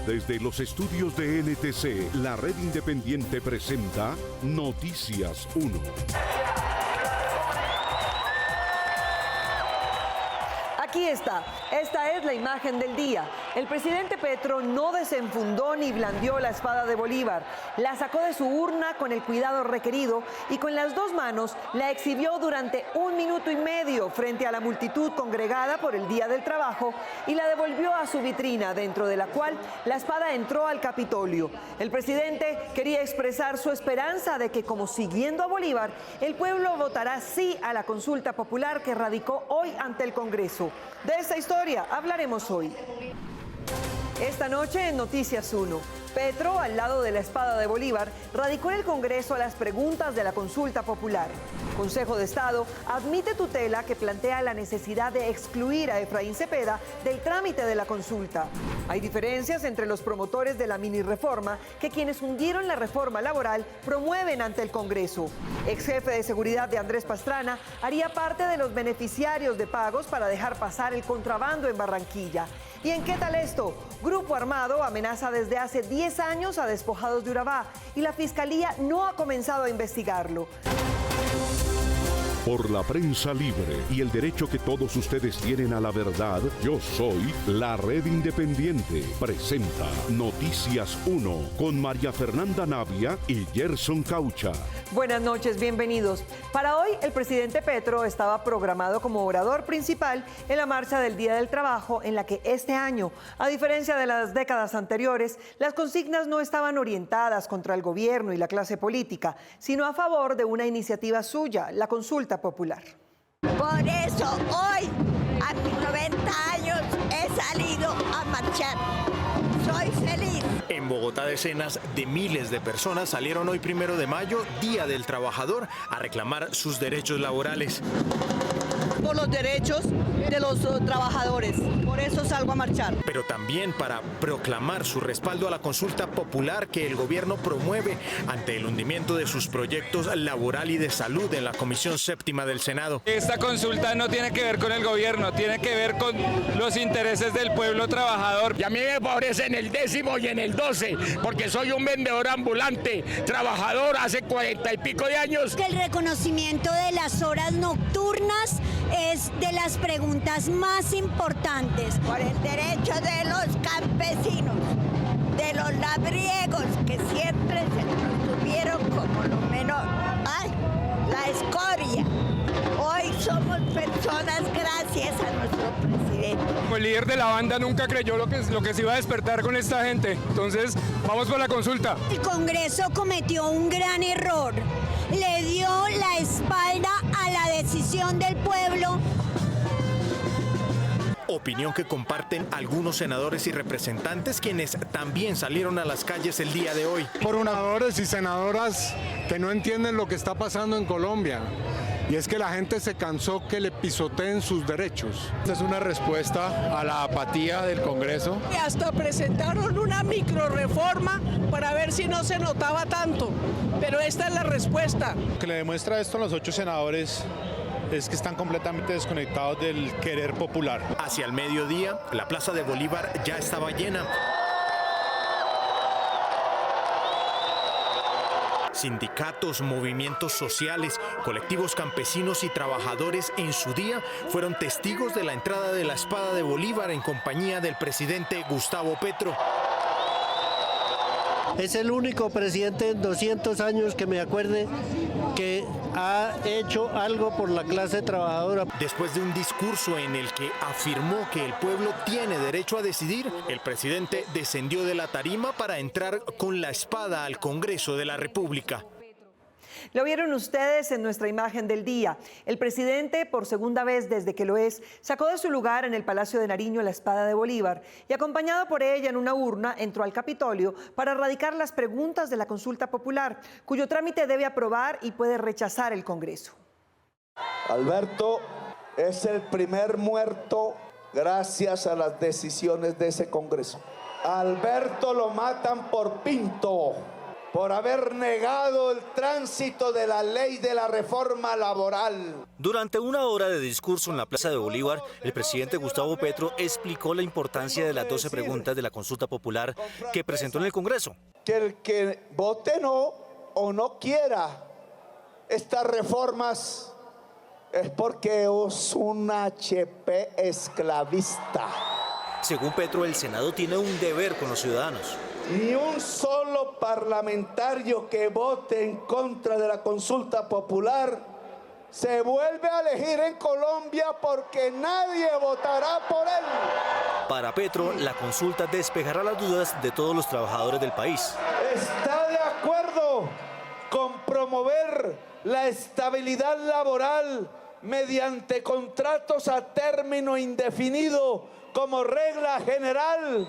Desde los estudios de NTC, la red independiente presenta Noticias 1. Aquí está. Esta es la imagen del día. El presidente Petro no desenfundó ni blandió la espada de Bolívar. La sacó de su urna con el cuidado requerido y con las dos manos la exhibió durante 1 minuto y medio frente a la multitud congregada por el Día del Trabajo y la devolvió a su vitrina, dentro de la cual la espada entró al Capitolio. El presidente quería expresar su esperanza de que, como siguiendo a Bolívar, el pueblo votará sí a la consulta popular que radicó hoy ante el Congreso. De esta historia hablaremos hoy. Esta noche en Noticias 1, Petro, al lado de la espada de Bolívar, radicó en el Congreso las preguntas de la consulta popular. Consejo de Estado admite tutela que plantea la necesidad de excluir a Efraín Cepeda del trámite de la consulta. Hay diferencias entre los promotores de la mini reforma que quienes hundieron la reforma laboral promueven ante el Congreso. Ex jefe de seguridad de Andrés Pastrana haría parte de los beneficiarios de pagos para dejar pasar el contrabando en Barranquilla. ¿Y en qué tal esto? Grupo armado amenaza desde hace 10 años a despojados de Urabá y la Fiscalía no ha comenzado a investigarlo. Por la prensa libre y el derecho que todos ustedes tienen a la verdad, yo soy la Red Independiente. Presenta Noticias 1 con María Fernanda Navia y Gerson Caucha. Buenas noches, bienvenidos. Para hoy, el presidente Petro estaba programado como orador principal en la marcha del Día del Trabajo, en la que este año, a diferencia de las décadas anteriores, las consignas no estaban orientadas contra el gobierno y la clase política, sino a favor de una iniciativa suya, la consulta popular. Por eso hoy, a mis 90 años, he salido a marchar. Soy feliz. En Bogotá, decenas de miles de personas salieron hoy 1 de mayo, Día del Trabajador, a reclamar sus derechos laborales. Por los derechos de los trabajadores, por eso salgo a marchar. Pero también para proclamar su respaldo a la consulta popular que el gobierno promueve ante el hundimiento de sus proyectos laboral y de salud en la Comisión Séptima del Senado. Esta consulta no tiene que ver con el gobierno, tiene que ver con los intereses del pueblo trabajador. Y a mí me favorece en el 10º y en el 12, porque soy un vendedor ambulante, trabajador hace 40 y pico de años. El reconocimiento de las horas nocturnas es de las preguntas más importantes. Por el derecho de los campesinos, de los labriegos, que siempre se nos tuvieron como lo menor. ¡Ay! La escoria. Hoy somos personas gracias a nuestro presidente. Como el líder de la banda nunca creyó lo que se iba a despertar con esta gente. Entonces, vamos por la consulta. El Congreso cometió un gran error. Le dio la espalda a la decisión del pueblo. Opinión que comparten algunos senadores y representantes, quienes también salieron a las calles el día de hoy. Por senadores y senadoras que no entienden lo que está pasando en Colombia. Y es que la gente se cansó que le pisoteen sus derechos. Esta es una respuesta a la apatía del Congreso. Y hasta presentaron una microreforma para ver si no se notaba tanto. Pero esta es la respuesta. Lo que le demuestra esto a los 8 senadores es que están completamente desconectados del querer popular. Hacia el mediodía, la Plaza de Bolívar ya estaba llena. Sindicatos, movimientos sociales, colectivos campesinos y trabajadores en su día fueron testigos de la entrada de la espada de Bolívar en compañía del presidente Gustavo Petro. Es el único presidente en 200 años que me acuerde que ha hecho algo por la clase trabajadora. Después de un discurso en el que afirmó que el pueblo tiene derecho a decidir, el presidente descendió de la tarima para entrar con la espada al Congreso de la República. Lo vieron ustedes en nuestra imagen del día. El presidente, por segunda vez desde que lo es, sacó de su lugar en el Palacio de Nariño la espada de Bolívar y, acompañado por ella en una urna, entró al Capitolio para radicar las preguntas de la consulta popular, cuyo trámite debe aprobar y puede rechazar el Congreso. Alberto es el primer muerto gracias a las decisiones de ese Congreso. Alberto lo matan por Pinto. por haber negado el tránsito de la ley de la reforma laboral. Durante una hora de discurso en la Plaza de Bolívar, el presidente Gustavo Petro explicó la importancia de las 12 preguntas de la consulta popular que presentó en el Congreso. Que el que vote no o no quiera estas reformas es porque es un HP esclavista. Según Petro, el Senado tiene un deber con los ciudadanos. Ni un solo parlamentario que vote en contra de la consulta popular se vuelve a elegir en Colombia porque nadie votará por él. Para Petro, la consulta despejará las dudas de todos los trabajadores del país. ¿Está de acuerdo con promover la estabilidad laboral mediante contratos a término indefinido como regla general?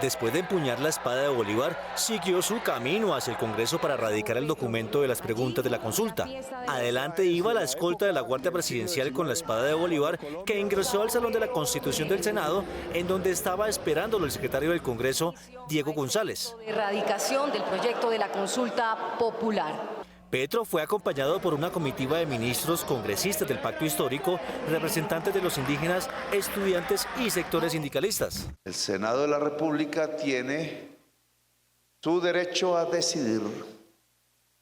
Después de empuñar la espada de Bolívar, siguió su camino hacia el Congreso para radicar el documento de las preguntas de la consulta. Adelante iba la escolta de la Guardia Presidencial con la espada de Bolívar, que ingresó al Salón de la Constitución del Senado, en donde estaba esperándolo el secretario del Congreso, Diego González. Erradicación del proyecto de la consulta popular. Petro fue acompañado por una comitiva de ministros, congresistas del Pacto Histórico, representantes de los indígenas, estudiantes y sectores sindicalistas. El Senado de la República tiene su derecho a decidir,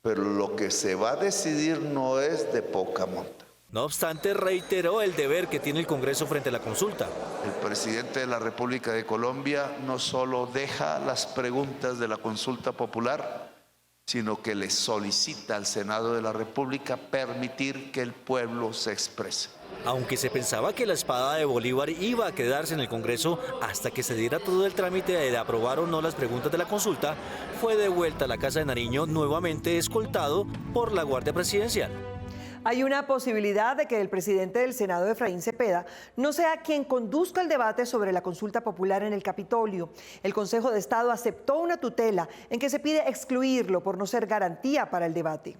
pero lo que se va a decidir no es de poca monta. No obstante, reiteró el deber que tiene el Congreso frente a la consulta. El presidente de la República de Colombia no solo deja las preguntas de la consulta popular, sino que le solicita al Senado de la República permitir que el pueblo se exprese. Aunque se pensaba que la espada de Bolívar iba a quedarse en el Congreso hasta que se diera todo el trámite de aprobar o no las preguntas de la consulta, fue de vuelta a la Casa de Nariño, nuevamente escoltado por la Guardia Presidencial. Hay una posibilidad de que el presidente del Senado, Efraín Cepeda, no sea quien conduzca el debate sobre la consulta popular en el Capitolio. El Consejo de Estado aceptó una tutela en que se pide excluirlo por no ser garantía para el debate.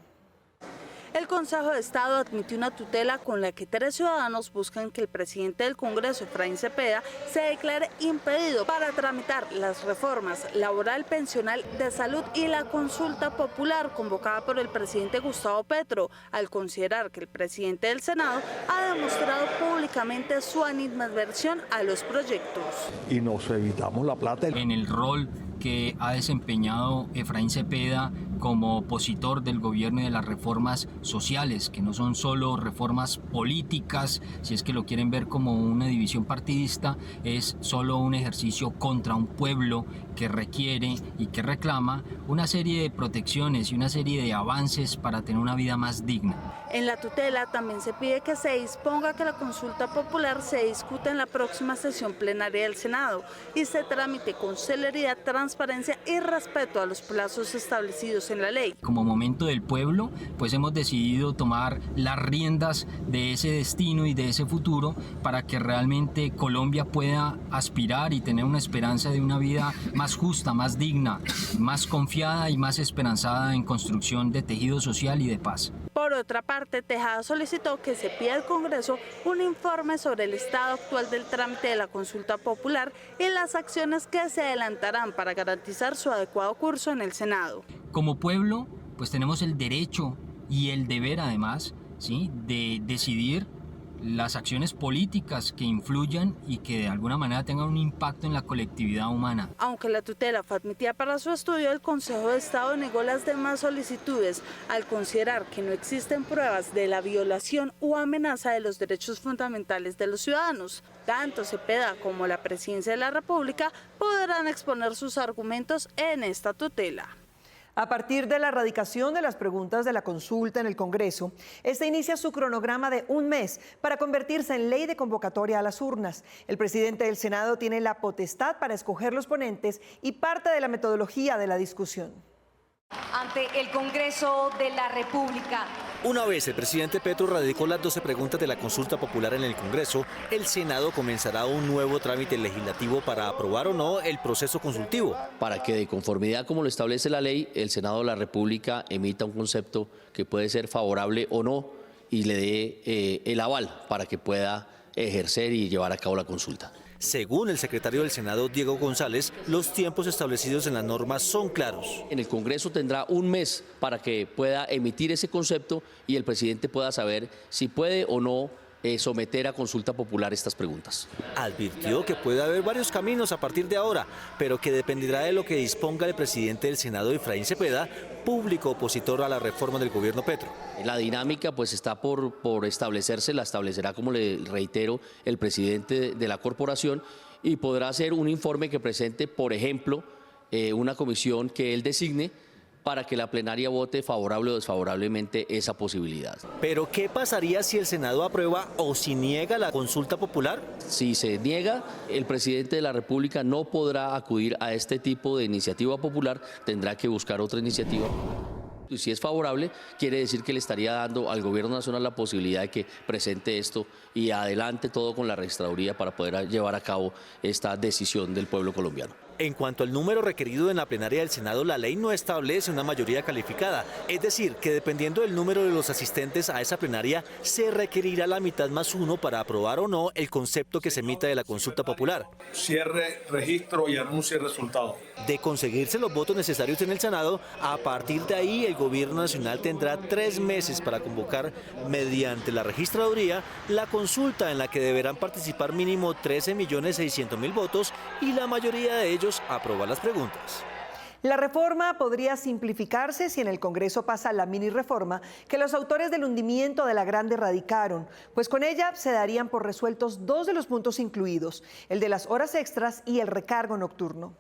El Consejo de Estado admitió una tutela con la que 3 ciudadanos buscan que el presidente del Congreso, Efraín Cepeda, se declare impedido para tramitar las reformas laboral, pensional, de salud y la consulta popular convocada por el presidente Gustavo Petro, al considerar que el presidente del Senado ha demostrado públicamente su animadversión a los proyectos. Y nos evitamos la plata. En el rol que ha desempeñado Efraín Cepeda como opositor del gobierno y de las reformas sociales, que no son solo reformas políticas, si es que lo quieren ver como una división partidista, es solo un ejercicio contra un pueblo que requiere y que reclama una serie de protecciones y una serie de avances para tener una vida más digna. En la tutela también se pide que se disponga que la consulta popular se discuta en la próxima sesión plenaria del Senado y se tramite con celeridad, transparencia y respeto a los plazos establecidos en la ley. Como momento del pueblo, pues hemos decidido tomar las riendas de ese destino y de ese futuro para que realmente Colombia pueda aspirar y tener una esperanza de una vida más justa, más digna, más confiada y más esperanzada en construcción de tejido social y de paz. Por otra parte, Tejada solicitó que se pida al Congreso un informe sobre el estado actual del trámite de la consulta popular y las acciones que se adelantarán para garantizar su adecuado curso en el Senado. Como pueblo, pues tenemos el derecho y el deber además, ¿sí?, de decidir las acciones políticas que influyan y que de alguna manera tengan un impacto en la colectividad humana. Aunque la tutela fue admitida para su estudio, el Consejo de Estado negó las demás solicitudes al considerar que no existen pruebas de la violación o amenaza de los derechos fundamentales de los ciudadanos. Tanto Cepeda como la Presidencia de la República podrán exponer sus argumentos en esta tutela. A partir de la erradicación de las preguntas de la consulta en el Congreso, este inicia su cronograma de un mes para convertirse en ley de convocatoria a las urnas. El presidente del Senado tiene la potestad para escoger los ponentes y parte de la metodología de la discusión. Ante el Congreso de la República. Una vez el presidente Petro radicó las 12 preguntas de la consulta popular en el Congreso, el Senado comenzará un nuevo trámite legislativo para aprobar o no el proceso consultivo. Para que, de conformidad como lo establece la ley, el Senado de la República emita un concepto que puede ser favorable o no y le dé el aval para que pueda ejercer y llevar a cabo la consulta. Según el secretario del Senado, Diego González, los tiempos establecidos en las normas son claros. En el Congreso tendrá un mes para que pueda emitir ese concepto y el presidente pueda saber si puede o no someter a consulta popular estas preguntas. Advirtió que puede haber varios caminos a partir de ahora, pero que dependerá de lo que disponga el presidente del Senado, Efraín Cepeda, público opositor a la reforma del gobierno Petro. La dinámica pues está por establecerse, la establecerá, como le reitero, el presidente de la corporación y podrá hacer un informe que presente, por ejemplo, una comisión que él designe para que la plenaria vote favorable o desfavorablemente esa posibilidad. ¿Pero qué pasaría si el Senado aprueba o si niega la consulta popular? Si se niega, el presidente de la República no podrá acudir a este tipo de iniciativa popular, tendrá que buscar otra iniciativa. Y si es favorable, quiere decir que le estaría dando al Gobierno Nacional la posibilidad de que presente esto y adelante todo con la registraduría para poder llevar a cabo esta decisión del pueblo colombiano. En cuanto al número requerido en la plenaria del Senado, la ley no establece una mayoría calificada. Es decir, que dependiendo del número de los asistentes a esa plenaria, se requerirá la mitad más uno para aprobar o no el concepto que se emita de la consulta popular. Cierre, registro y anuncie el resultado. De conseguirse los votos necesarios en el Senado, a partir de ahí el Gobierno Nacional tendrá 3 meses para convocar mediante la registraduría la consulta en la que deberán participar mínimo 13.600.000 votos y la mayoría de ellos aprobar las preguntas. La reforma podría simplificarse si en el Congreso pasa la mini reforma que los autores del hundimiento de la Grande radicaron, pues con ella se darían por resueltos 2 de los puntos incluidos, el de las horas extras y el recargo nocturno.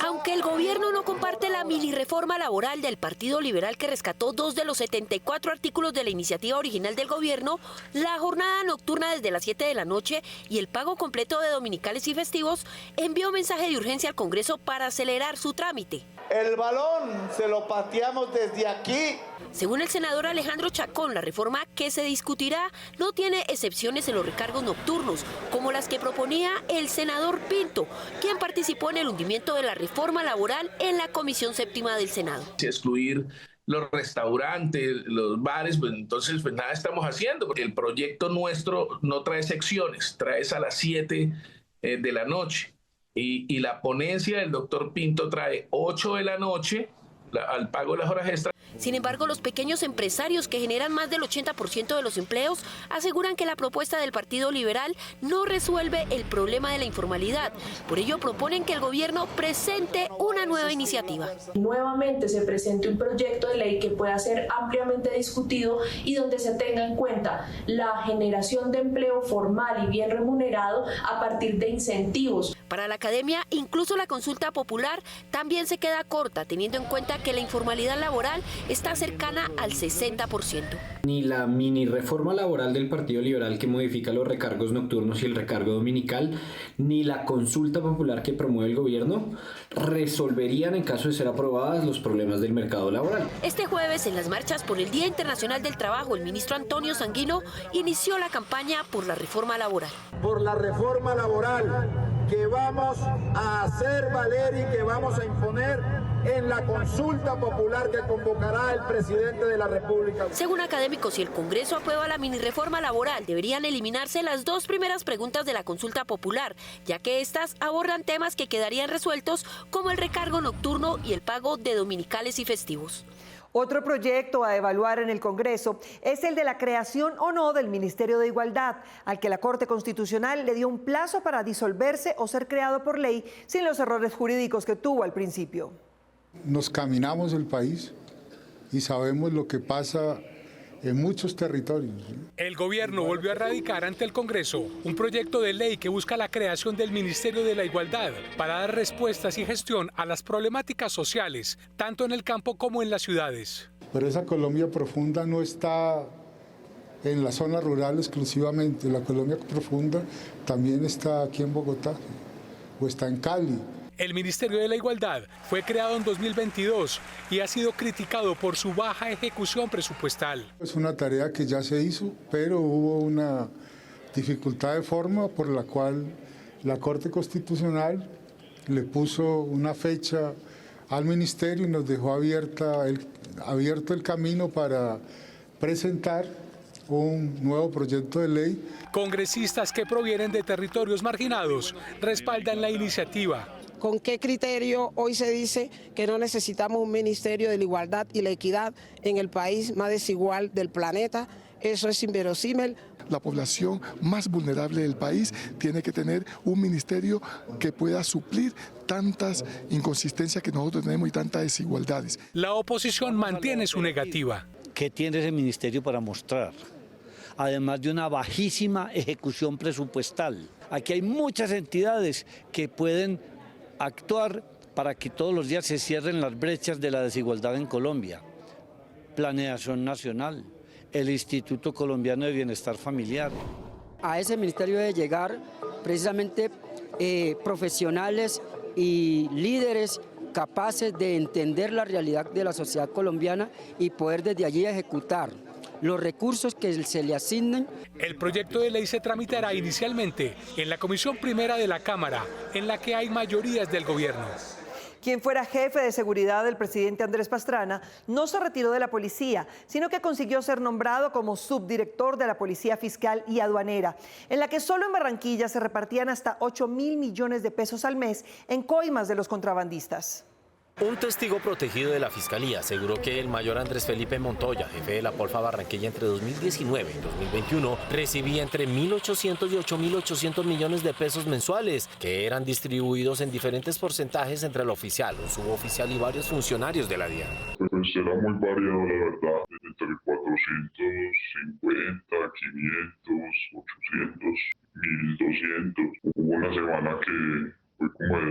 Aunque el gobierno no comparte la mini reforma laboral del Partido Liberal que rescató 2 de los 74 artículos de la iniciativa original del gobierno, la jornada nocturna desde las 7 de la noche y el pago completo de dominicales y festivos, envió mensaje de urgencia al Congreso para acelerar su trámite. El balón se lo pateamos desde aquí. Según el senador Alejandro Chacón, la reforma que se discutirá no tiene excepciones en los recargos nocturnos, como las que proponía el senador Pinto, quien participó en el hundimiento de la reforma laboral en la Comisión Séptima del Senado. Excluir los restaurantes, los bares, pues entonces pues nada estamos haciendo, porque el proyecto nuestro no trae secciones, trae a las 7 de la noche. Y la ponencia del doctor Pinto trae 8 de la noche al pago de las horas extras. Sin embargo, los pequeños empresarios que generan más del 80% de los empleos aseguran que la propuesta del Partido Liberal no resuelve el problema de la informalidad. Por ello, proponen que el gobierno presente una nueva iniciativa. Nuevamente se presente un proyecto de ley que pueda ser ampliamente discutido y donde se tenga en cuenta la generación de empleo formal y bien remunerado a partir de incentivos. Para la academia, incluso la consulta popular también se queda corta, teniendo en cuenta que la informalidad laboral está cercana al 60%. Ni la mini reforma laboral del Partido Liberal que modifica los recargos nocturnos y el recargo dominical, ni la consulta popular que promueve el gobierno resolverían, en caso de ser aprobadas, los problemas del mercado laboral. Este jueves, en las marchas por el Día Internacional del Trabajo, el ministro Antonio Sanguino inició la campaña por la reforma laboral. Por la reforma laboral que vamos a hacer valer y que vamos a imponer en la consulta popular que convocará el presidente de la República. Según académicos, si el Congreso aprueba la mini reforma laboral, deberían eliminarse las 2 primeras preguntas de la consulta popular, ya que estas abordan temas que quedarían resueltos, como el recargo nocturno y el pago de dominicales y festivos. Otro proyecto a evaluar en el Congreso es el de la creación o no del Ministerio de Igualdad, al que la Corte Constitucional le dio un plazo para disolverse o ser creado por ley sin los errores jurídicos que tuvo al principio. Nos caminamos el país y sabemos lo que pasa en muchos territorios. El gobierno volvió a radicar ante el Congreso un proyecto de ley que busca la creación del Ministerio de la Igualdad para dar respuestas y gestión a las problemáticas sociales, tanto en el campo como en las ciudades. Pero esa Colombia profunda no está en la zona rural exclusivamente. La Colombia profunda también está aquí en Bogotá o está en Cali. El Ministerio de la Igualdad fue creado en 2022 y ha sido criticado por su baja ejecución presupuestal. Es una tarea que ya se hizo, pero hubo una dificultad de forma por la cual la Corte Constitucional le puso una fecha al Ministerio y nos dejó abierto el camino para presentar un nuevo proyecto de ley. Congresistas que provienen de territorios marginados respaldan la iniciativa. ¿Con qué criterio hoy se dice que no necesitamos un Ministerio de la Igualdad y la Equidad en el país más desigual del planeta? Eso es inverosímil. La población más vulnerable del país tiene que tener un ministerio que pueda suplir tantas inconsistencias que nosotros tenemos y tantas desigualdades. La oposición mantiene su negativa. ¿Qué tiene ese ministerio para mostrar? Además de una bajísima ejecución presupuestal. Aquí hay muchas entidades que pueden actuar para que todos los días se cierren las brechas de la desigualdad en Colombia. Planeación Nacional, el Instituto Colombiano de Bienestar Familiar. A ese ministerio debe llegar precisamente profesionales y líderes capaces de entender la realidad de la sociedad colombiana y poder desde allí ejecutar los recursos que se le asignen. El proyecto de ley se tramitará inicialmente en la Comisión Primera de la Cámara, en la que hay mayorías del gobierno. Quien fuera jefe de seguridad del presidente Andrés Pastrana no se retiró de la policía, sino que consiguió ser nombrado como subdirector de la Policía Fiscal y Aduanera, en la que solo en Barranquilla se repartían hasta 8.000 millones de pesos al mes en coimas de los contrabandistas. Un testigo protegido de la Fiscalía aseguró que el mayor Andrés Felipe Montoya, jefe de la Polfa Barranquilla entre 2019 y 2021, recibía entre 1.800 y 8.800 millones de pesos mensuales, que eran distribuidos en diferentes porcentajes entre el oficial, un suboficial y varios funcionarios de la DIAN. Pues era muy variado, la verdad, entre 450, 500, 800, 1.200. Hubo una semana que fue como de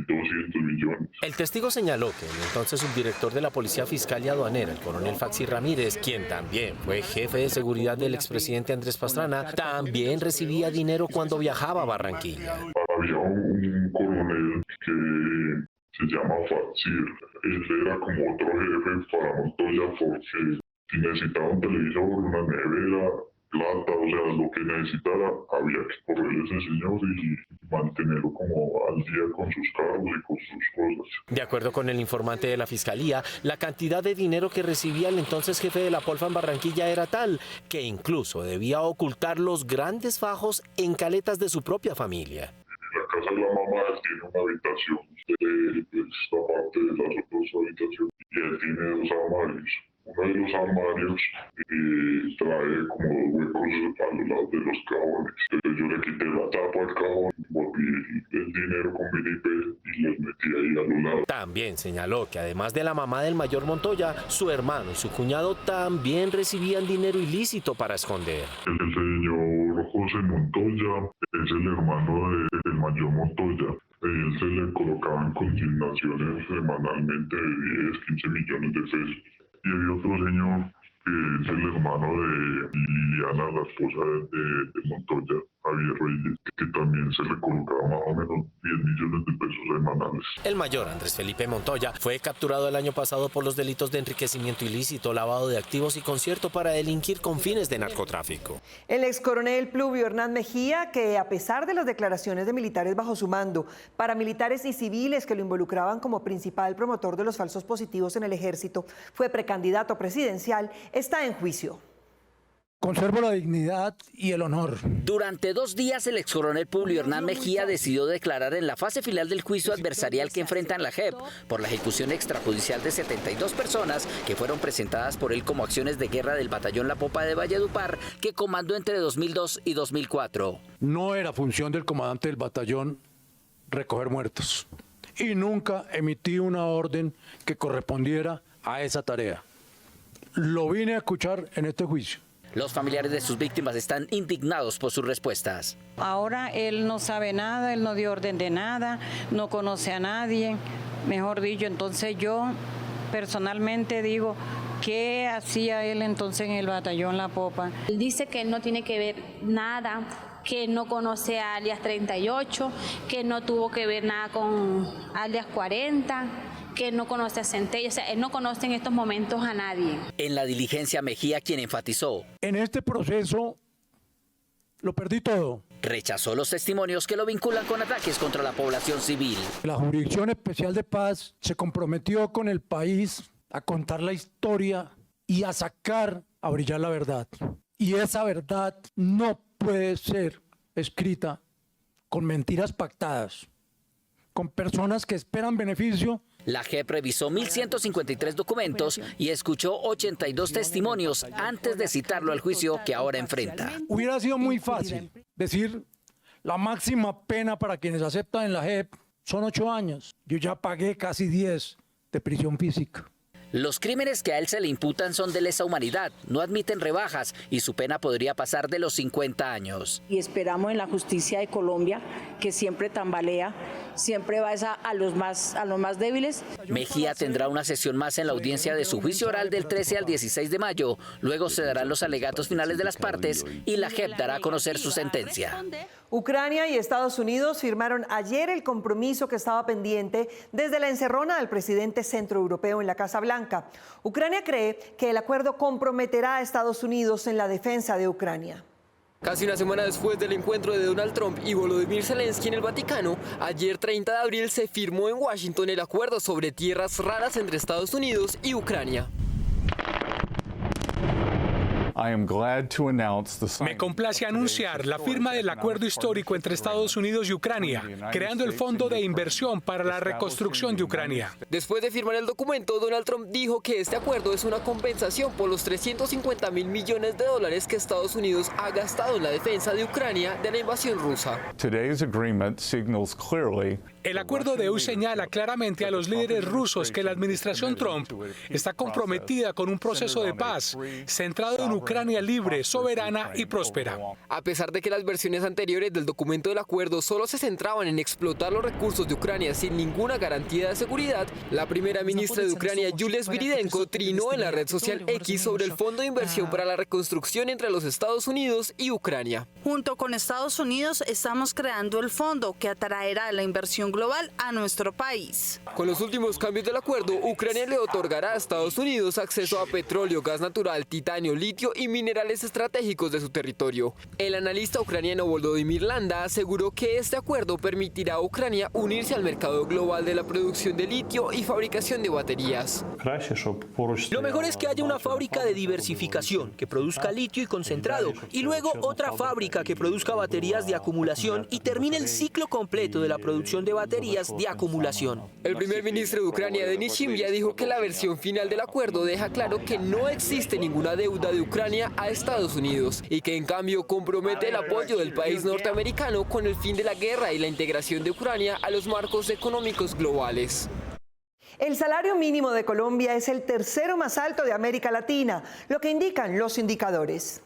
2.200 millones. El testigo señaló que el entonces subdirector de la Policía Fiscal y Aduanera, el coronel Faxi Ramírez, quien también fue jefe de seguridad del expresidente Andrés Pastrana, también recibía dinero cuando viajaba a Barranquilla. Había un coronel que se llama Faxi. Él era como otro jefe para Montoya porque si necesitaba un televisor, una nevera, plata, o sea, lo que necesitara, había que correrle a ese señor y mantenerlo como al día con sus cargos y con sus cosas. De acuerdo con el informante de la Fiscalía, la cantidad de dinero que recibía el entonces jefe de la Polfa en Barranquilla era tal que incluso debía ocultar los grandes fajos en caletas de su propia familia. En la casa de la mamá él tiene una habitación, esta parte de las otras habitaciones, y él tiene dos armarios. Uno de los armarios trae como dos huecos a los lados de los cajones. Yo le quité la tapa al cajón, volví el dinero con vinipé y los metí ahí a los lados. También señaló que además de la mamá del mayor Montoya, su hermano y su cuñado también recibían dinero ilícito para esconder. El señor José Montoya es el hermano del mayor Montoya. Él se le colocaban consignaciones semanalmente de 10, 15 millones de pesos. Y hay otro señor que es el hermano de Liliana, la esposa de Montoya, Javier Reyes, que también se le colocaba más o menos 10 millones de pesos semanales. El mayor Andrés Felipe Montoya fue capturado el año pasado por los delitos de enriquecimiento ilícito, lavado de activos y concierto para delinquir con fines de narcotráfico. El ex coronel Pluvio Hernán Mejía, que a pesar de las declaraciones de militares bajo su mando, paramilitares y civiles que lo involucraban como principal promotor de los falsos positivos en el ejército, fue precandidato presidencial, está en juicio. Conservo la dignidad y el honor. Durante 2 días, el excoronel Publio Hernán Mejía decidió declarar en la fase final del juicio adversarial que enfrenta en la JEP por la ejecución extrajudicial de 72 personas que fueron presentadas por él como acciones de guerra del batallón La Popa de Valledupar, que comandó entre 2002 y 2004. No era función del comandante del batallón recoger muertos y nunca emití una orden que correspondiera a esa tarea. Lo vine a escuchar en este juicio. Los familiares de sus víctimas están indignados por sus respuestas. Ahora él no sabe nada, él no dio orden de nada, no conoce a nadie, mejor dicho. Entonces yo personalmente digo, ¿qué hacía él entonces en el batallón La Popa? Él dice que él no tiene que ver nada, que no conoce a alias 38, que no tuvo que ver nada con alias 40, que no conoce a Centella, o sea, él no conoce en estos momentos a nadie. En la diligencia, Mejía, quien enfatizó: en este proceso lo perdí todo. Rechazó los testimonios que lo vinculan con ataques contra la población civil. La Jurisdicción Especial de Paz se comprometió con el país a contar la historia y a sacar, a brillar la verdad. Y esa verdad no puede ser escrita con mentiras pactadas, con personas que esperan beneficio. La JEP revisó 1.153 documentos y escuchó 82 testimonios antes de citarlo al juicio que ahora enfrenta. Hubiera sido muy fácil decir la máxima pena para quienes aceptan en la JEP son 8 años. Yo ya pagué casi 10 de prisión física. Los crímenes que a él se le imputan son de lesa humanidad, no admiten rebajas y su pena podría pasar de los 50 años. Y esperamos en la justicia de Colombia, que siempre tambalea, siempre va a los más débiles. Mejía tendrá una sesión más en la audiencia de su juicio oral del 13 al 16 de mayo. Luego se darán los alegatos finales de las partes y la JEP dará a conocer su sentencia. Ucrania y Estados Unidos firmaron ayer el compromiso que estaba pendiente desde la encerrona del presidente centroeuropeo en la Casa Blanca. Ucrania cree que el acuerdo comprometerá a Estados Unidos en la defensa de Ucrania. Casi una semana después del encuentro de Donald Trump y Volodymyr Zelensky en el Vaticano, ayer 30 de abril se firmó en Washington el acuerdo sobre tierras raras entre Estados Unidos y Ucrania. Me complace anunciar la firma del acuerdo histórico entre Estados Unidos y Ucrania, creando el Fondo de Inversión para la Reconstrucción de Ucrania. Después de firmar el documento, Donald Trump dijo que este acuerdo es una compensación por los $350.000 millones que Estados Unidos ha gastado en la defensa de Ucrania de la invasión rusa. El acuerdo de hoy señala claramente a los líderes rusos que la administración Trump está comprometida con un proceso de paz centrado en Ucrania libre, soberana y próspera. A pesar de que las versiones anteriores del documento del acuerdo solo se centraban en explotar los recursos de Ucrania sin ninguna garantía de seguridad, la primera ministra de Ucrania, Yulia Sviridenko, trinó en la red social X sobre el Fondo de Inversión para la Reconstrucción entre los Estados Unidos y Ucrania. Junto con Estados Unidos estamos creando el fondo que atraerá la inversión global a nuestro país. Con los últimos cambios del acuerdo, Ucrania le otorgará a Estados Unidos acceso a petróleo, gas natural, titanio, litio y minerales estratégicos de su territorio. El analista ucraniano Volodymyr Landa aseguró que este acuerdo permitirá a Ucrania unirse al mercado global de la producción de litio y fabricación de baterías. Lo mejor es que haya una fábrica de diversificación que produzca litio y concentrado y luego otra fábrica que produzca baterías de acumulación y termine el ciclo completo de la producción de baterías de acumulación. El primer ministro de Ucrania, Denis Shimya, dijo que la versión final del acuerdo deja claro que no existe ninguna deuda de Ucrania a Estados Unidos y que en cambio compromete el apoyo del país norteamericano con el fin de la guerra y la integración de Ucrania a los marcos económicos globales. El salario mínimo de Colombia es el tercero más alto de América Latina, lo que indican los indicadores.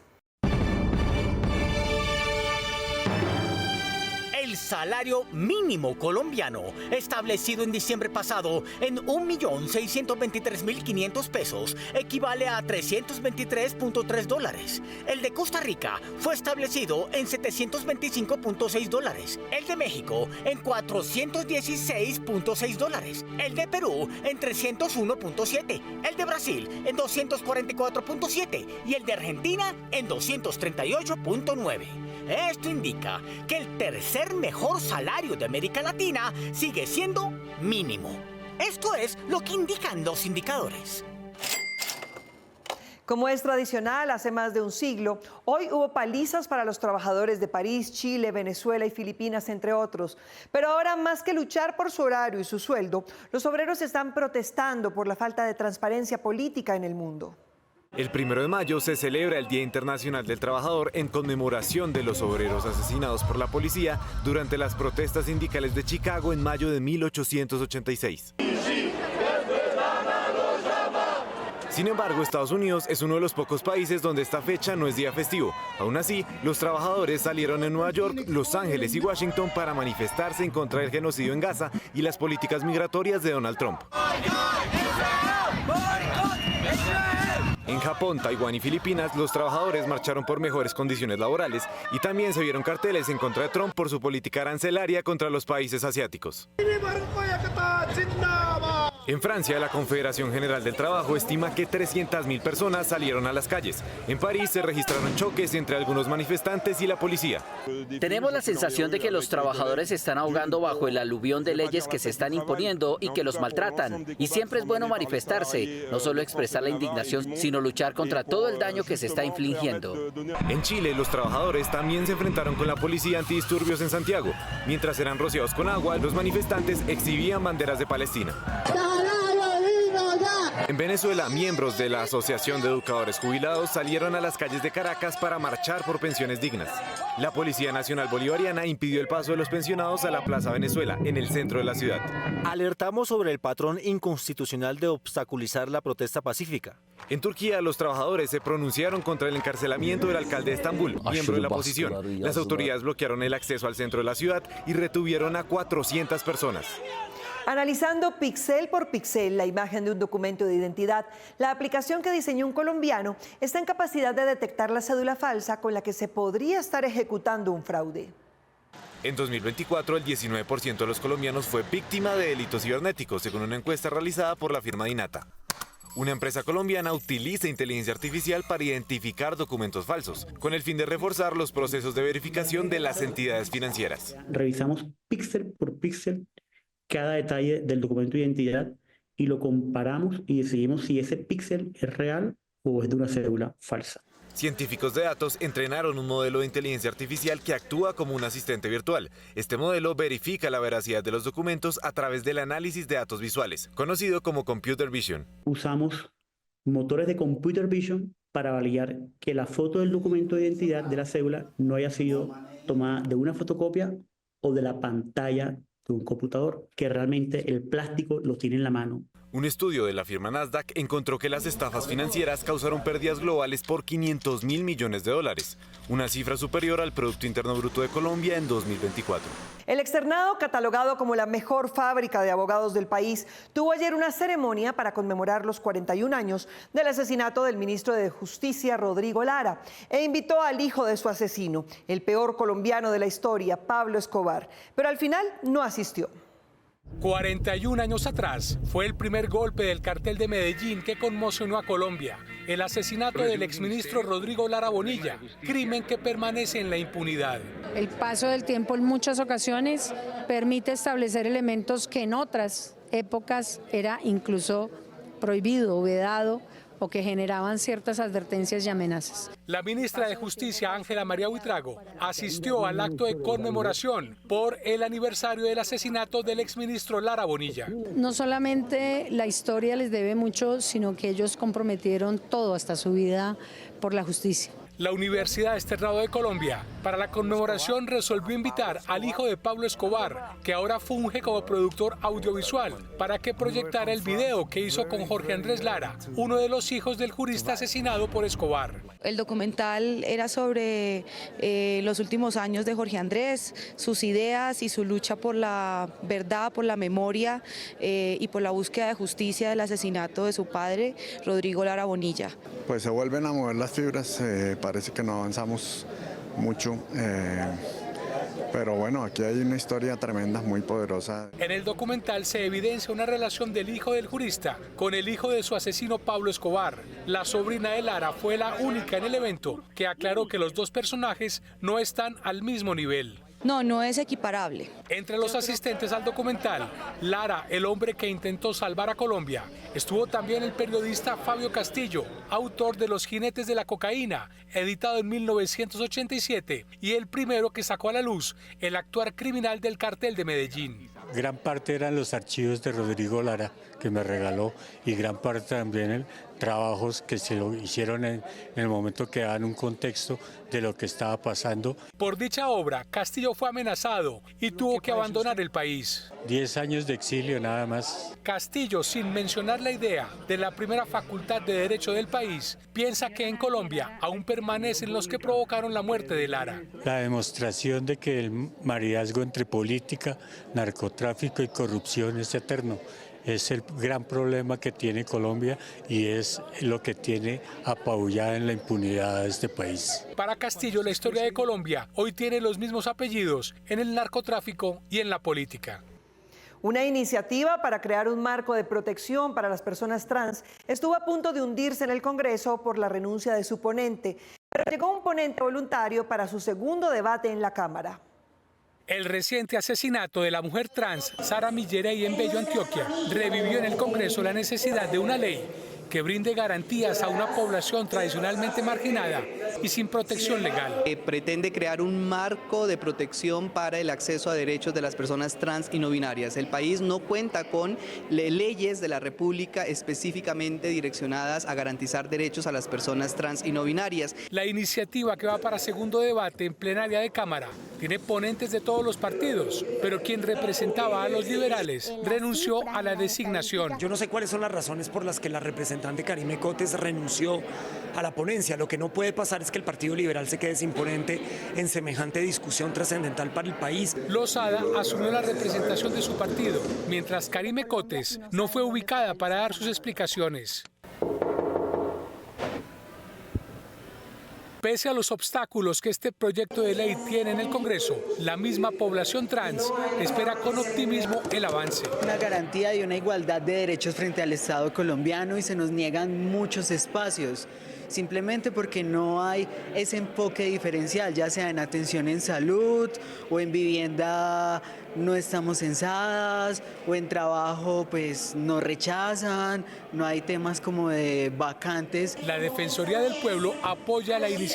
El salario mínimo colombiano, establecido en diciembre pasado en 1.623.500 pesos, equivale a $323.3. El de Costa Rica fue establecido en $725.6. El de México en $416.6. El de Perú en $301.7. El de Brasil en $244.7 y el de Argentina en $238.9. Esto indica que el tercer mejor salario de América Latina sigue siendo mínimo. Esto es lo que indican los indicadores. Como es tradicional, hace más de un siglo, hoy hubo palizas para los trabajadores de París, Chile, Venezuela y Filipinas, entre otros. Pero ahora, más que luchar por su horario y su sueldo, los obreros están protestando por la falta de transparencia política en el mundo. El 1 de mayo se celebra el Día Internacional del Trabajador en conmemoración de los obreros asesinados por la policía durante las protestas sindicales de Chicago en mayo de 1886. Sin embargo, Estados Unidos es uno de los pocos países donde esta fecha no es día festivo. Aún así, los trabajadores salieron en Nueva York, Los Ángeles y Washington para manifestarse en contra del genocidio en Gaza y las políticas migratorias de Donald Trump. En Japón, Taiwán y Filipinas, los trabajadores marcharon por mejores condiciones laborales y también se vieron carteles en contra de Trump por su política arancelaria contra los países asiáticos. En Francia, la Confederación General del Trabajo estima que 300.000 personas salieron a las calles. En París se registraron choques entre algunos manifestantes y la policía. Tenemos la sensación de que los trabajadores se están ahogando bajo el aluvión de leyes que se están imponiendo y que los maltratan. Y siempre es bueno manifestarse, no solo expresar la indignación, sino luchar contra todo el daño que se está infligiendo. En Chile, los trabajadores también se enfrentaron con la policía antidisturbios en Santiago. Mientras eran rociados con agua, los manifestantes exhibían banderas de Palestina. En Venezuela, miembros de la Asociación de Educadores Jubilados salieron a las calles de Caracas para marchar por pensiones dignas. La Policía Nacional Bolivariana impidió el paso de los pensionados a la Plaza Venezuela, en el centro de la ciudad. Alertamos sobre el patrón inconstitucional de obstaculizar la protesta pacífica. En Turquía, los trabajadores se pronunciaron contra el encarcelamiento del alcalde de Estambul, miembro de la oposición. Las autoridades bloquearon el acceso al centro de la ciudad y retuvieron a 400 personas. Analizando píxel por píxel la imagen de un documento de identidad, la aplicación que diseñó un colombiano está en capacidad de detectar la cédula falsa con la que se podría estar ejecutando un fraude. En 2024, el 19% de los colombianos fue víctima de delitos cibernéticos, según una encuesta realizada por la firma Dinata. Una empresa colombiana utiliza inteligencia artificial para identificar documentos falsos, con el fin de reforzar los procesos de verificación de las entidades financieras. Revisamos píxel por píxel cada detalle del documento de identidad y lo comparamos y decidimos si ese píxel es real o es de una cédula falsa. Científicos de datos entrenaron un modelo de inteligencia artificial que actúa como un asistente virtual. Este modelo verifica la veracidad de los documentos a través del análisis de datos visuales, conocido como Computer Vision. Usamos motores de Computer Vision para validar que la foto del documento de identidad de la cédula no haya sido tomada de una fotocopia o de la pantalla de un computador, que realmente el plástico lo tiene en la mano. Un estudio de la firma Nasdaq encontró que las estafas financieras causaron pérdidas globales por 500.000 millones de dólares, una cifra superior al Producto Interno Bruto de Colombia en 2024. El externado, catalogado como la mejor fábrica de abogados del país, tuvo ayer una ceremonia para conmemorar los 41 años del asesinato del ministro de Justicia, Rodrigo Lara, e invitó al hijo de su asesino, el peor colombiano de la historia, Pablo Escobar, pero al final no asistió. 41 años atrás fue el primer golpe del cartel de Medellín que conmocionó a Colombia, el asesinato del exministro Rodrigo Lara Bonilla, crimen que permanece en la impunidad. El paso del tiempo en muchas ocasiones permite establecer elementos que en otras épocas era incluso prohibido o vedado, o que generaban ciertas advertencias y amenazas. La ministra de Justicia, Ángela María Buitrago, asistió al acto de conmemoración por el aniversario del asesinato del exministro Lara Bonilla. No solamente la historia les debe mucho, sino que ellos comprometieron todo, hasta su vida, por la justicia. La Universidad Externado de Colombia, para la conmemoración, resolvió invitar al hijo de Pablo Escobar, que ahora funge como productor audiovisual, para que proyectara el video que hizo con Jorge Andrés Lara, uno de los hijos del jurista asesinado por Escobar. El documental era sobre los últimos años de Jorge Andrés, sus ideas y su lucha por la verdad, por la memoria y por la búsqueda de justicia del asesinato de su padre, Rodrigo Lara Bonilla. Pues se vuelven a mover las fibras, parece que no avanzamos mucho, pero bueno, aquí hay una historia tremenda, muy poderosa. En el documental se evidencia una relación del hijo del jurista con el hijo de su asesino Pablo Escobar. La sobrina de Lara fue la única en el evento que aclaró que los dos personajes no están al mismo nivel. No es equiparable. Entre los asistentes al documental, Lara, el hombre que intentó salvar a Colombia, estuvo también el periodista Fabio Castillo, autor de Los Jinetes de la Cocaína, editado en 1987, y el primero que sacó a la luz el actuar criminal del cartel de Medellín. Gran parte eran los archivos de Rodrigo Lara que me regaló y gran parte también trabajos que se lo hicieron en el momento que daban un contexto de lo que estaba pasando. Por dicha obra, Castillo fue amenazado y tuvo que abandonar el país. 10 años de exilio nada más. Castillo, sin mencionar la idea de la primera facultad de Derecho del país, piensa que en Colombia aún permanecen los que provocaron la muerte de Lara. La demostración de que el maridazgo entre política, narcotráfico y corrupción es eterno. Es el gran problema que tiene Colombia y es lo que tiene apabullada en la impunidad a este país. Para Castillo, la historia de Colombia hoy tiene los mismos apellidos en el narcotráfico y en la política. Una iniciativa para crear un marco de protección para las personas trans estuvo a punto de hundirse en el Congreso por la renuncia de su ponente, pero llegó un ponente voluntario para su segundo debate en la Cámara. El reciente asesinato de la mujer trans Sara Millerey en Bello, Antioquia, revivió en el Congreso la necesidad de una ley que brinde garantías a una población tradicionalmente marginada y sin protección legal. Pretende crear un marco de protección para el acceso a derechos de las personas trans y no binarias. El país no cuenta con leyes de la República específicamente direccionadas a garantizar derechos a las personas trans y no binarias. La iniciativa, que va para segundo debate en plenaria de Cámara, tiene ponentes de todos los partidos, pero quien representaba a los liberales renunció a la designación. Yo no sé cuáles son las razones por las que la representante Karime Cotes renunció a la ponencia. Lo que no puede pasar es que el Partido Liberal se quede sin ponente en semejante discusión trascendental para el país. Lozada asumió la representación de su partido, mientras Karime Cotes no fue ubicada para dar sus explicaciones. Pese a los obstáculos que este proyecto de ley tiene en el Congreso, la misma población trans espera con optimismo el avance. Una garantía de una igualdad de derechos frente al Estado colombiano y se nos niegan muchos espacios, simplemente porque no hay ese enfoque diferencial, ya sea en atención en salud o en vivienda no estamos censadas o en trabajo pues nos rechazan, no hay temas como de vacantes. La Defensoría del Pueblo apoya la iniciativa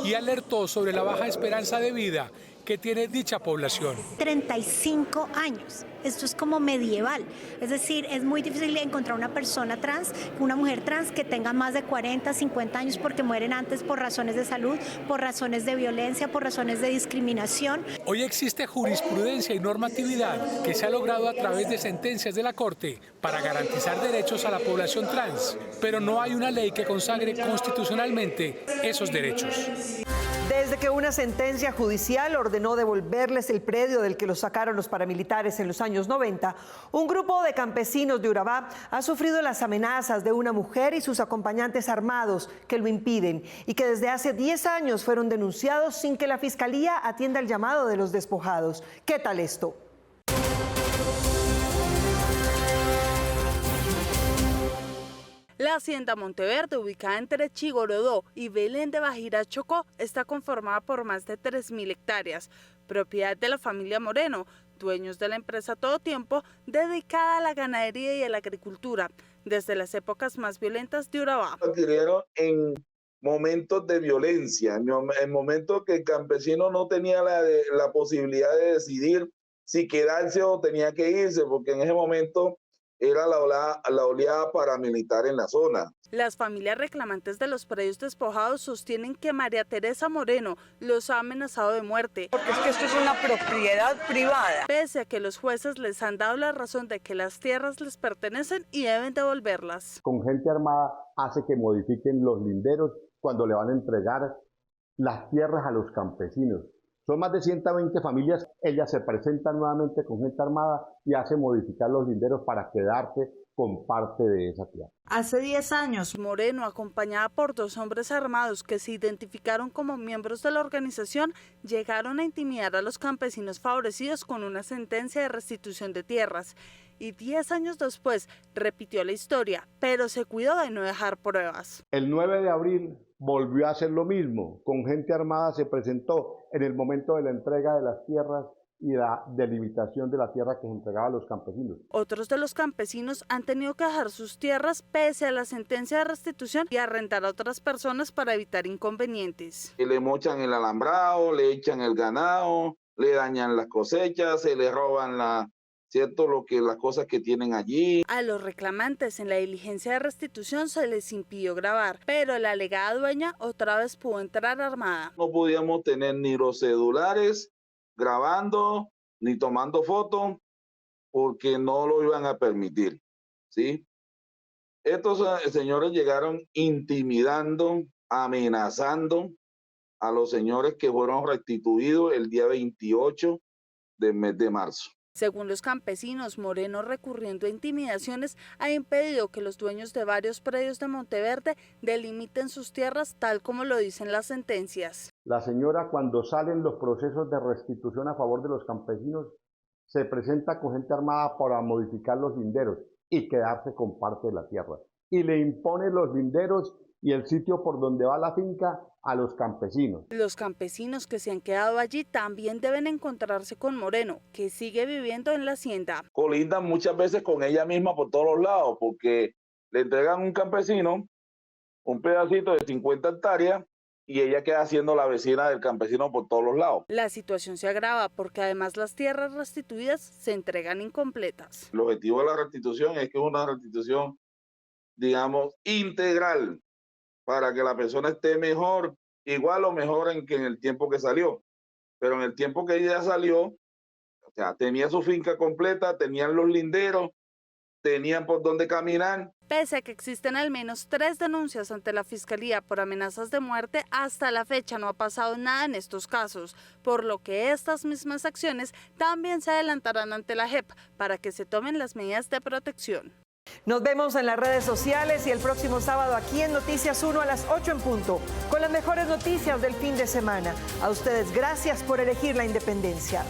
y alertó sobre la baja esperanza de vida que tiene dicha población. 35 años, esto es como medieval, es decir, es muy difícil encontrar una persona trans, una mujer trans que tenga más de 40, 50 años porque mueren antes por razones de salud, por razones de violencia, por razones de discriminación. Hoy existe jurisprudencia y normatividad que se ha logrado a través de sentencias de la Corte para garantizar derechos a la población trans, pero no hay una ley que consagre constitucionalmente esos derechos. Desde que una sentencia judicial ordenó devolverles el predio del que los sacaron los paramilitares en los años 90, un grupo de campesinos de Urabá ha sufrido las amenazas de una mujer y sus acompañantes armados que lo impiden y que desde hace 10 años fueron denunciados sin que la Fiscalía atienda el llamado de los despojados. ¿Qué tal esto? La hacienda Monteverde, ubicada entre Chigorodó y Belén de Bajira, Chocó, está conformada por más de 3.000 hectáreas, propiedad de la familia Moreno, dueños de la empresa Todo Tiempo, dedicada a la ganadería y a la agricultura, desde las épocas más violentas de Urabá. Adquirieron en momentos de violencia, en momentos que el campesino no tenía la posibilidad de decidir si quedarse o tenía que irse, porque en ese momento era la oleada paramilitar en la zona. Las familias reclamantes de los predios despojados sostienen que María Teresa Moreno los ha amenazado de muerte. Porque es que esto es una propiedad privada. Pese a que los jueces les han dado la razón de que las tierras les pertenecen y deben devolverlas. Con gente armada hace que modifiquen los linderos cuando le van a entregar las tierras a los campesinos. Son más de 120 familias, ellas se presentan nuevamente con gente armada y hace modificar los linderos para quedarse con parte de esa tierra. Hace 10 años, Moreno, acompañada por 2 hombres armados que se identificaron como miembros de la organización, llegaron a intimidar a los campesinos favorecidos con una sentencia de restitución de tierras. Y 10 años después repitió la historia, pero se cuidó de no dejar pruebas. El 9 de abril volvió a hacer lo mismo, con gente armada se presentó en el momento de la entrega de las tierras y la delimitación de la tierra que se entregaba a los campesinos. Otros de los campesinos han tenido que dejar sus tierras pese a la sentencia de restitución y arrendar a otras personas para evitar inconvenientes. Y le mochan el alambrado, le echan el ganado, le dañan las cosechas, se le roban las cosas que tienen allí. A los reclamantes en la diligencia de restitución se les impidió grabar, pero la alegada dueña otra vez pudo entrar armada. No podíamos tener ni los celulares grabando ni tomando fotos porque no lo iban a permitir, ¿sí? Estos señores llegaron intimidando, amenazando a los señores que fueron restituidos el día 28 del mes de marzo. Según los campesinos, Moreno, recurriendo a intimidaciones, ha impedido que los dueños de varios predios de Monteverde delimiten sus tierras tal como lo dicen las sentencias. La señora, cuando salen los procesos de restitución a favor de los campesinos, se presenta con gente armada para modificar los linderos y quedarse con parte de la tierra. Y le impone los linderos y el sitio por donde va la finca a los campesinos. Los campesinos que se han quedado allí también deben encontrarse con Moreno, que sigue viviendo en la hacienda. Colindan muchas veces con ella misma por todos los lados, porque le entregan a un campesino un pedacito de 50 hectáreas y ella queda siendo la vecina del campesino por todos los lados. La situación se agrava porque además las tierras restituidas se entregan incompletas. El objetivo de la restitución es que es una restitución, digamos, integral, para que la persona esté mejor, igual o mejor que en el tiempo que salió. Pero en el tiempo que ella salió, o sea, tenía su finca completa, tenían los linderos, tenían por dónde caminar. Pese a que existen al menos 3 denuncias ante la Fiscalía por amenazas de muerte, hasta la fecha no ha pasado nada en estos casos, por lo que estas mismas acciones también se adelantarán ante la JEP para que se tomen las medidas de protección. Nos vemos en las redes sociales y el próximo sábado aquí en Noticias 1 a las 8 en punto, con las mejores noticias del fin de semana. A ustedes, gracias por elegir la independencia.